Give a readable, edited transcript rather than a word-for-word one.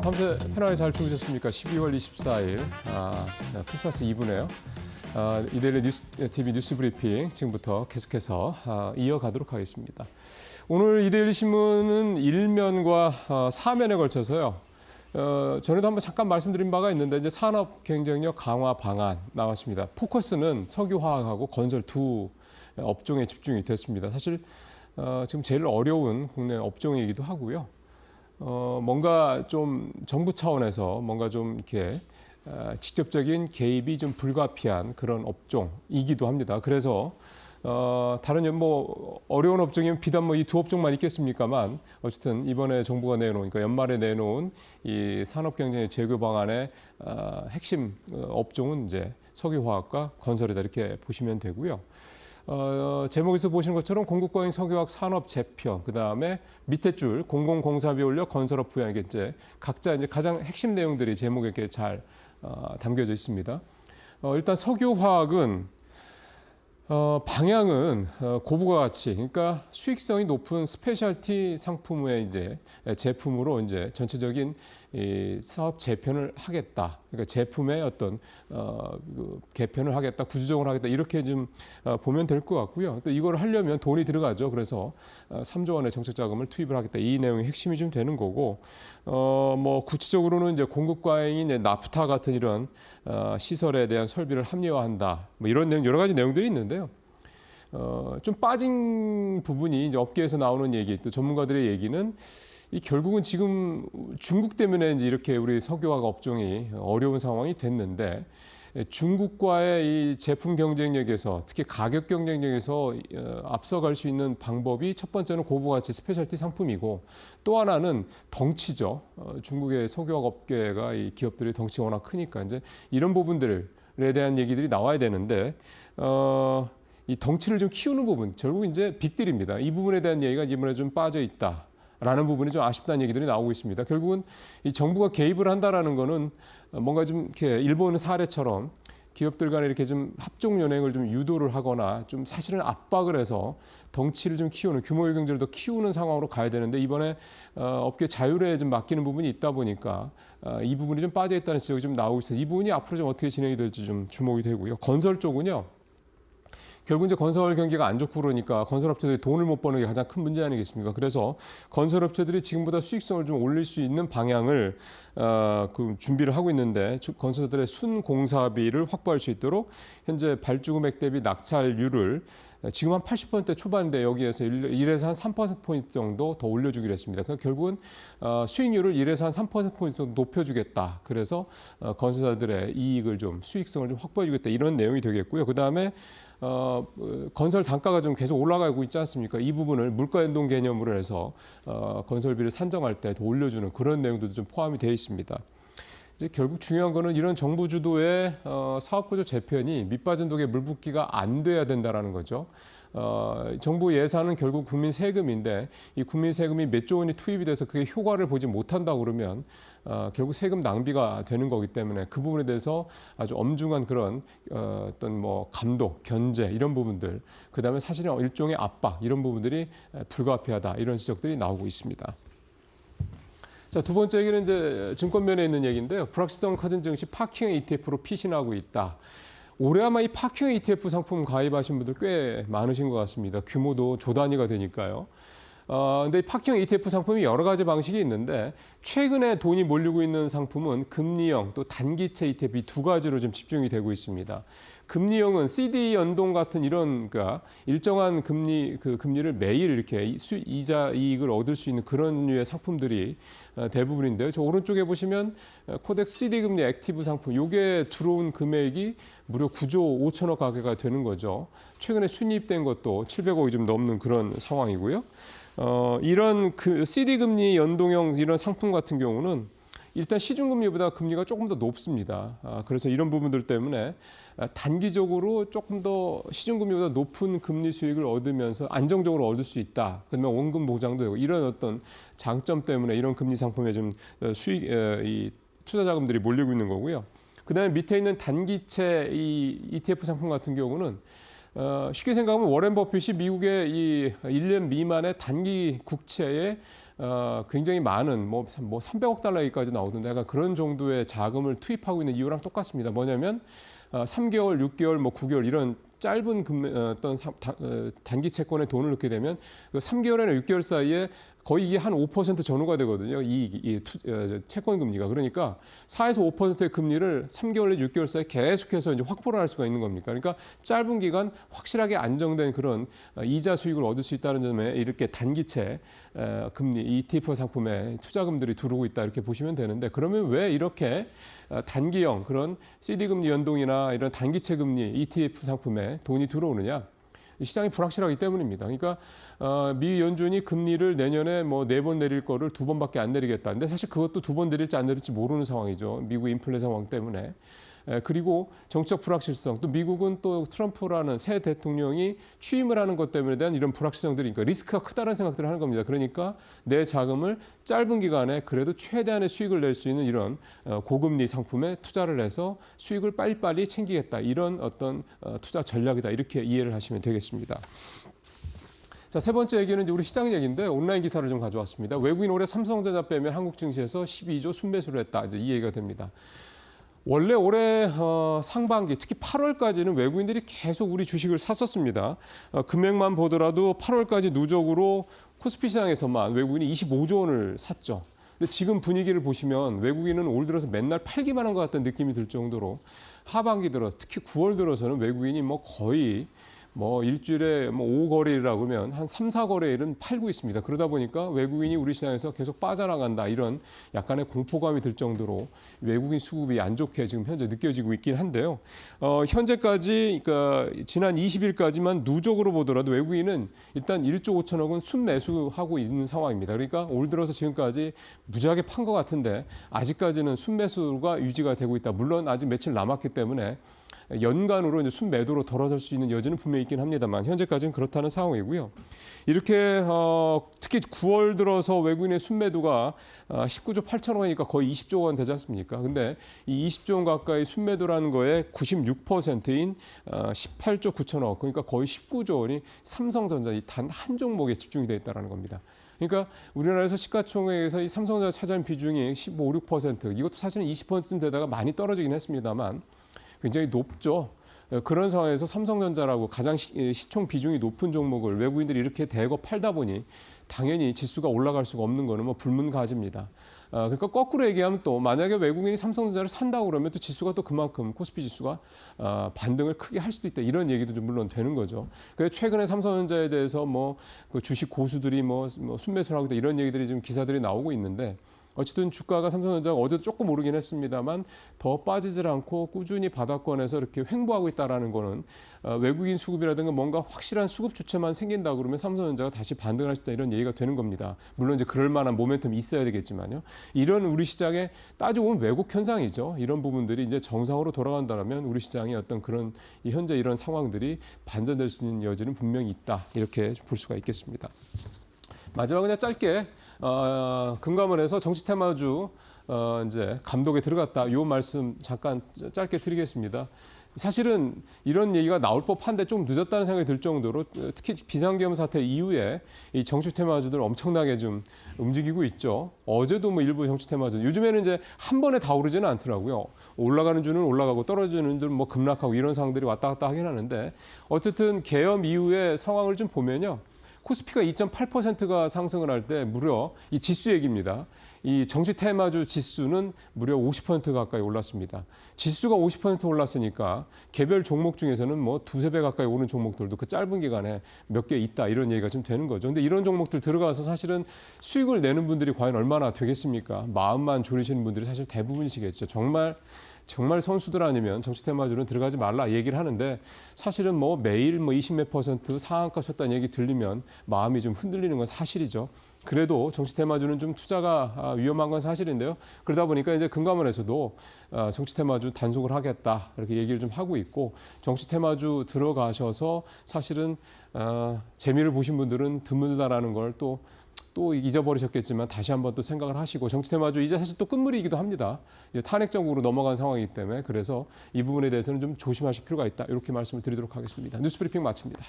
밤새 편하게 잘 주무셨습니까? 12월 24일 크리스마스 이브네요. 이데일리 TV 뉴스 브리핑 지금부터 계속해서 이어가도록 하겠습니다. 오늘 이데일리 신문은 1면과 4면에 걸쳐서요. 전에도 한번 잠깐 말씀드린 바가 있는데 이제 산업 경쟁력 강화 방안 나왔습니다. 포커스는 석유화학하고 건설 두 업종에 집중이 됐습니다. 사실 지금 제일 어려운 국내 업종이기도 하고요. 뭔가 좀 정부 차원에서 뭔가 좀 이렇게 직접적인 개입이 좀 불가피한 그런 업종이기도 합니다. 그래서 다른 뭐 어려운 업종이면 비단 뭐 이 두 업종만 있겠습니까만 어쨌든 이번에 정부가 내놓은 그러니까 연말에 내놓은 이 산업경쟁의 재구 방안의 핵심 업종은 이제 석유화학과 건설이다 이렇게 보시면 되고요. 제목에서 보시는 것처럼 공급과잉 석유화학 산업 재편, 그 다음에 밑에 줄 공공공사비 올려 건설업 부양 이제 각자 이제 가장 핵심 내용들이 제목에 이렇게 잘 담겨져 있습니다. 일단 석유화학은 방향은 고부가 가치, 그러니까 수익성이 높은 스페셜티 상품의 이제 제품으로 이제 전체적인 이 사업 재편을 하겠다. 그러니까 제품의 어떤 개편을 하겠다, 구조정을 하겠다 이렇게 좀 보면 될 것 같고요. 또 이걸 하려면 돈이 들어가죠. 그래서 3조 원의 정책 자금을 투입을 하겠다. 이 내용이 핵심이 좀 되는 거고, 뭐 구체적으로는 이제 공급 과잉이 이제 나프타 같은 이런 시설에 대한 설비를 합리화한다. 뭐 이런 내용 여러 가지 내용들이 있는데요. 좀 빠진 부분이 이제 업계에서 나오는 얘기, 또 전문가들의 얘기는 이 결국은 지금 중국 때문에 이제 이렇게 우리 석유화학 업종이 어려운 상황이 됐는데 중국과의 이 제품 경쟁력에서 특히 가격 경쟁력에서 앞서갈 수 있는 방법이 첫 번째는 고부가치 스페셜티 상품이고 또 하나는 덩치죠. 중국의 석유화학 업계가 이 기업들이 덩치가 워낙 크니까 이제 이런 부분들에 대한 얘기들이 나와야 되는데 이 덩치를 좀 키우는 부분 결국 이제 빅딜입니다. 이 부분에 대한 얘기가 이번에 좀 빠져 있다. 라는 부분이 좀 아쉽다는 얘기들이 나오고 있습니다. 결국은 이 정부가 개입을 한다라는 거는 뭔가 좀 이렇게 일본 사례처럼 기업들 간에 이렇게 좀 합종 연행을 좀 유도를 하거나 좀 사실은 압박을 해서 덩치를 좀 키우는 규모의 경제를 더 키우는 상황으로 가야 되는데 이번에 업계 자율에 좀 맡기는 부분이 있다 보니까 이 부분이 좀 빠져 있다는 지적이 좀 나오고 있어요. 이 부분이 앞으로 좀 어떻게 진행이 될지 좀 주목이 되고요. 건설 쪽은요. 결국 이제 건설 경기가 안 좋고 그러니까 건설업체들이 돈을 못 버는 게 가장 큰 문제 아니겠습니까? 그래서 건설업체들이 지금보다 수익성을 좀 올릴 수 있는 방향을 준비를 하고 있는데 건설사들의 순공사비를 확보할 수 있도록 현재 발주금액 대비 낙찰률을 지금 한 80%대 초반인데 여기에서 1에서 한 3%포인트 정도 더 올려주기로 했습니다. 그러니까 결국은 수익률을 1에서 한 3%포인트 정도 높여주겠다. 그래서 건설사들의 이익을 좀 수익성을 좀 확보해주겠다. 이런 내용이 되겠고요. 그다음에 건설 단가가 좀 계속 올라가고 있지 않습니까? 이 부분을 물가 연동 개념으로 해서 건설비를 산정할 때 더 올려주는 그런 내용들도 좀 포함이 되어 있습니다. 이제 결국 중요한 거는 이런 정부 주도의 사업구조 재편이 밑빠진 독에 물 붓기가 안 돼야 된다라는 거죠. 정부 예산은 결국 국민 세금인데 이 국민 세금이 몇 조 원이 투입이 돼서 그게 효과를 보지 못한다고 그러면 결국 세금 낭비가 되는 거기 때문에 그 부분에 대해서 아주 엄중한 그런 어떤 뭐 감독, 견제 이런 부분들, 그다음에 사실은 일종의 압박 이런 부분들이 불가피하다 이런 지적들이 나오고 있습니다. 자, 두 번째 얘기는 이제 증권면에 있는 얘기인데요. 불확실성 커진 증시 파킹 ETF로 피신하고 있다. 올해 아마 이 파킹 ETF 상품 가입하신 분들 꽤 많으신 것 같습니다. 규모도 조 단위가 되니까요. 근데 파킹 ETF 상품이 여러 가지 방식이 있는데 최근에 돈이 몰리고 있는 상품은 금리형 또 단기채 ETF 두 가지로 좀 집중이 되고 있습니다. 금리형은 CD 연동 같은 이런 그러니까 일정한 금리를 매일 이렇게 이자 이익을 얻을 수 있는 그런 류의 상품들이 대부분인데요. 저 오른쪽에 보시면 코덱스 CD 금리 액티브 상품 요게 들어온 금액이 무려 9조 5천억 가까이가 되는 거죠. 최근에 순이입된 것도 700억이 좀 넘는 그런 상황이고요. 이런 CD 금리 연동형 이런 상품 같은 경우는 일단 시중금리보다 금리가 조금 더 높습니다. 그래서 이런 부분들 때문에 단기적으로 조금 더 시중금리보다 높은 금리 수익을 얻으면서 안정적으로 얻을 수 있다. 그러면 원금 보장도 되고 이런 어떤 장점 때문에 이런 금리 상품에 좀 이 투자 자금들이 몰리고 있는 거고요. 그다음에 밑에 있는 단기채 이 ETF 상품 같은 경우는 쉽게 생각하면 워렌 버핏이 미국의 이 1년 미만의 단기 국채에 굉장히 많은 뭐 300억 달러 얘기까지 나오던데 약간 그런 정도의 자금을 투입하고 있는 이유랑 똑같습니다. 뭐냐면 3개월, 6개월, 뭐 9개월 이런 짧은 어떤 단기 채권에 돈을 넣게 되면 그 3개월이나 6개월 사이에 거의 이게 한 5% 전후가 되거든요. 이 채권 금리가. 그러니까 4에서 5%의 금리를 3개월 내지 6개월 사이에 계속해서 이제 확보를 할 수가 있는 겁니까? 그러니까 짧은 기간 확실하게 안정된 그런 이자 수익을 얻을 수 있다는 점에 이렇게 단기채 금리 ETF 상품에 투자금들이 들어오고 있다 이렇게 보시면 되는데 그러면 왜 이렇게 단기형 그런 CD 금리 연동이나 이런 단기채 금리 ETF 상품에 돈이 들어오느냐? 시장이 불확실하기 때문입니다. 그러니까 미 연준이 금리를 내년에 뭐 4번 내릴 거를 2번밖에 안 내리겠다. 근데 사실 그것도 2번 내릴지 안 내릴지 모르는 상황이죠. 미국 인플레 상황 때문에. 그리고 정치적 불확실성, 또 미국은 또 트럼프라는 새 대통령이 취임을 하는 것 때문에 대한 이런 불확실성들이 그러니까 리스크가 크다는 생각들을 하는 겁니다. 그러니까 내 자금을 짧은 기간에 그래도 최대한의 수익을 낼 수 있는 이런 고금리 상품에 투자를 해서 수익을 빨리빨리 챙기겠다. 이런 어떤 투자 전략이다. 이렇게 이해를 하시면 되겠습니다. 자, 세 번째 얘기는 이제 우리 시장 얘기인데 온라인 기사를 좀 가져왔습니다. 외국인 올해 삼성전자 빼면 한국 증시에서 12조 순매수를 했다. 이제 이 얘기가 됩니다. 원래 올해 상반기 특히 8월까지는 외국인들이 계속 우리 주식을 샀었습니다. 금액만 보더라도 8월까지 누적으로 코스피 시장에서만 외국인이 25조 원을 샀죠. 근데 지금 분위기를 보시면 외국인은 올 들어서 맨날 팔기만 한 것 같다는 느낌이 들 정도로 하반기 들어서 특히 9월 들어서는 외국인이 뭐 거의 뭐 일주일에 뭐 5거래일이라고 하면 한 3, 4거래일은 팔고 있습니다. 그러다 보니까 외국인이 우리 시장에서 계속 빠져나간다 이런 약간의 공포감이 들 정도로 외국인 수급이 안 좋게 지금 현재 느껴지고 있긴 한데요. 현재까지 그러니까 지난 20일까지만 누적으로 보더라도 외국인은 일단 1조 5천억은 순매수하고 있는 상황입니다. 그러니까 올 들어서 지금까지 무지하게 판 것 같은데 아직까지는 순매수가 유지가 되고 있다. 물론 아직 며칠 남았기 때문에 연간으로 이제 순매도로 돌아설 수 있는 여지는 분명히 있긴 합니다만 현재까지는 그렇다는 상황이고요. 이렇게 특히 9월 들어서 외국인의 순매도가 19조 8천억 원이니까 거의 20조 원 되지 않습니까? 근데 이 20조 원 가까이 순매도라는 거에 96%인 18조 9천억 그러니까 거의 19조 원이 삼성전자 단 한 종목에 집중이 되어 있다는 겁니다. 그러니까 우리나라에서 시가총액에서 이 삼성전자 차지하는 비중이 15, 6% 이것도 사실은 20%쯤 되다가 많이 떨어지긴 했습니다만 굉장히 높죠. 그런 상황에서 삼성전자라고 가장 시총 비중이 높은 종목을 외국인들이 이렇게 대거 팔다 보니 당연히 지수가 올라갈 수가 없는 거는 뭐 불문가지입니다. 그러니까 거꾸로 얘기하면 또 만약에 외국인이 삼성전자를 산다고 그러면 또 지수가 또 그만큼 코스피 지수가 반등을 크게 할 수도 있다 이런 얘기도 좀 물론 되는 거죠. 그래서 최근에 삼성전자에 대해서 그 주식 고수들이 순매수를 하고 있다 이런 얘기들이 지금 기사들이 나오고 있는데. 어쨌든 주가가 삼성전자가 어제도 조금 오르긴 했습니다만 더 빠지질 않고 꾸준히 바닥권에서 이렇게 횡보하고 있다는 거는 외국인 수급이라든가 뭔가 확실한 수급 주체만 생긴다 그러면 삼성전자가 다시 반등할 수 있다 이런 얘기가 되는 겁니다. 물론 이제 그럴 만한 모멘텀이 있어야 되겠지만요. 이런 우리 시장에 따져보면 왜곡 현상이죠. 이런 부분들이 이제 정상으로 돌아간다면 우리 시장의 어떤 그런 현재 이런 상황들이 반전될 수 있는 여지는 분명히 있다. 이렇게 볼 수가 있겠습니다. 마지막으로 그냥 짧게 금감원에서 정치 테마주 이제 감독에 들어갔다. 이 말씀 잠깐 짧게 드리겠습니다. 사실은 이런 얘기가 나올 법한데 좀 늦었다는 생각이 들 정도로 특히 비상계엄 사태 이후에 이 정치 테마주들 엄청나게 좀 움직이고 있죠. 어제도 뭐 일부 정치 테마주 요즘에는 이제 한 번에 다 오르지는 않더라고요. 올라가는 주는 올라가고 떨어지는 주는 뭐 급락하고 이런 상황들이 왔다 갔다 하긴 하는데 어쨌든 계엄 이후의 상황을 좀 보면요. 코스피가 2.8%가 상승을 할 때 무려 이 지수 얘기입니다. 이 정치 테마주 지수는 무려 50% 가까이 올랐습니다. 지수가 50% 올랐으니까 개별 종목 중에서는 뭐 두세 배 가까이 오른 종목들도 그 짧은 기간에 몇 개 있다 이런 얘기가 좀 되는 거죠. 근데 이런 종목들 들어가서 사실은 수익을 내는 분들이 과연 얼마나 되겠습니까? 마음만 졸이시는 분들이 사실 대부분이시겠죠. 정말 선수들 아니면 정치 테마주는 들어가지 말라 얘기를 하는데 사실은 뭐 매일 뭐 20몇 % 상한가 쳤다는 얘기 들리면 마음이 좀 흔들리는 건 사실이죠. 그래도 정치 테마주는 좀 투자가 위험한 건 사실인데요. 그러다 보니까 이제 금감원에서도 정치 테마주 단속을 하겠다 이렇게 얘기를 좀 하고 있고 정치 테마주 들어가셔서 사실은 재미를 보신 분들은 드물다라는 걸 또 잊어버리셨겠지만 다시 한번 또 생각을 하시고 정치 테마주 이제 사실 또 끝물이기도 합니다. 이제 탄핵 정국으로 넘어간 상황이기 때문에 그래서 이 부분에 대해서는 좀 조심하실 필요가 있다. 이렇게 말씀을 드리도록 하겠습니다. 뉴스브리핑 마칩니다.